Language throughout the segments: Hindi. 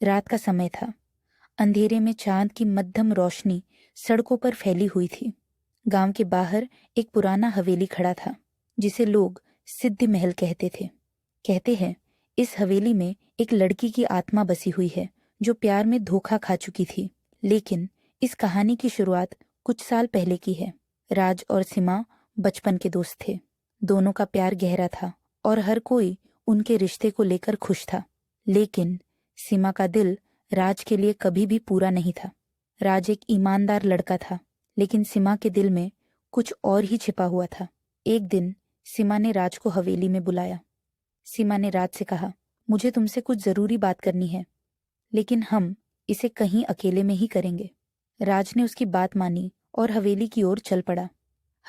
रात का समय था। अंधेरे में चांद की मध्यम रोशनी सड़कों पर फैली हुई थी। गांव के बाहर एक पुराना हवेली खड़ा था, जिसे लोग सिद्धि महल कहते थे। कहते हैं इस हवेली में एक लड़की की आत्मा बसी हुई है जो प्यार में धोखा खा चुकी थी। लेकिन इस कहानी की शुरुआत कुछ साल पहले की है। राज और सीमा बचपन के दोस्त थे। दोनों का प्यार गहरा था और हर कोई उनके रिश्ते को लेकर खुश था। लेकिन सीमा का दिल राज के लिए कभी भी पूरा नहीं था। राज एक ईमानदार लड़का था, लेकिन सीमा के दिल में कुछ और ही छिपा हुआ था। एक दिन सीमा ने राज को हवेली में बुलाया। सीमा ने राज से कहा, मुझे तुमसे कुछ जरूरी बात करनी है, लेकिन हम इसे कहीं अकेले में ही करेंगे। राज ने उसकी बात मानी और हवेली की ओर चल पड़ा।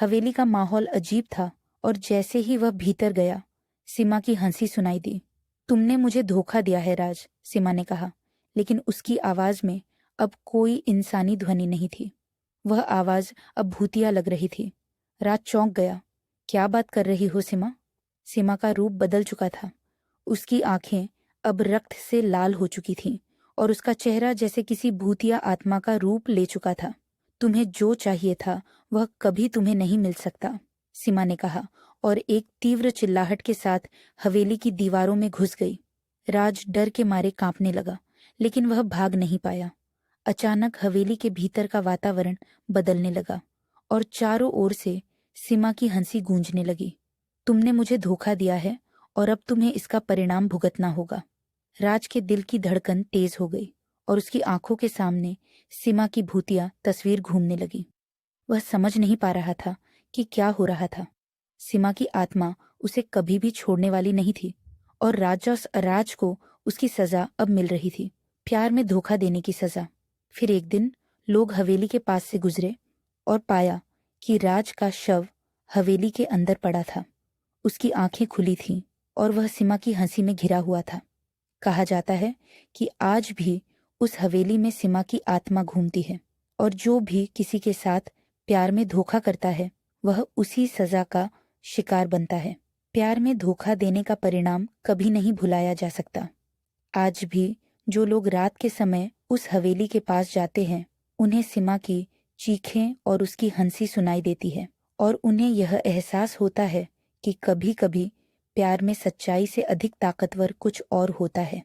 हवेली का माहौल अजीब था और जैसे ही वह भीतर गया, सीमा की हंसी सुनाई दी। तुमने मुझे धोखा दिया है राज, सीमा ने कहा, लेकिन उसकी आवाज में अब कोई इंसानी ध्वनि नहीं थी। वह आवाज अब भूतिया लग रही थी। राज चौंक गया। क्या बात कर रही हो सीमा? सीमा का रूप बदल चुका था। उसकी आंखें अब रक्त से लाल हो चुकी थीं और उसका चेहरा जैसे किसी भूतिया आत्मा का रूप ले चुका था। तुम्हें जो चाहिए था वह कभी तुम्हें नहीं मिल सकता, सीमा ने कहा और एक तीव्र चिल्लाहट के साथ हवेली की दीवारों में घुस गई। राज डर के मारे कांपने लगा, लेकिन वह भाग नहीं पाया। अचानक हवेली के भीतर का वातावरण बदलने लगा और चारों ओर से सीमा की हंसी गूंजने लगी। तुमने मुझे धोखा दिया है और अब तुम्हें इसका परिणाम भुगतना होगा। राज के दिल की धड़कन तेज हो गई और उसकी आंखों के सामने सीमा की भूतिया तस्वीर घूमने लगी। वह समझ नहीं पा रहा था कि क्या हो रहा था। सीमा की आत्मा उसे कभी भी छोड़ने वाली नहीं थी और राज को उसकी सजा अब मिल रही थी, प्यार में धोखा देने की सजा। फिर एक दिन लोग हवेली के पास से गुजरे और पाया कि राज का शव हवेली के अंदर पड़ा था। उसकी आंखें खुली थीं और वह सीमा की हंसी में घिरा हुआ था। कहा जाता है कि आज भी उस हवेली में सीमा की आत्मा घूमती है और जो भी किसी के साथ प्यार में धोखा करता है वह उसी सजा का शिकार बनता है। प्यार में धोखा देने का परिणाम कभी नहीं भुलाया जा सकता। आज भी जो लोग रात के समय उस हवेली के पास जाते हैं, उन्हें सीमा की चीखें और उसकी हंसी सुनाई देती है और उन्हें यह एहसास होता है कि कभी कभी प्यार में सच्चाई से अधिक ताकतवर कुछ और होता है।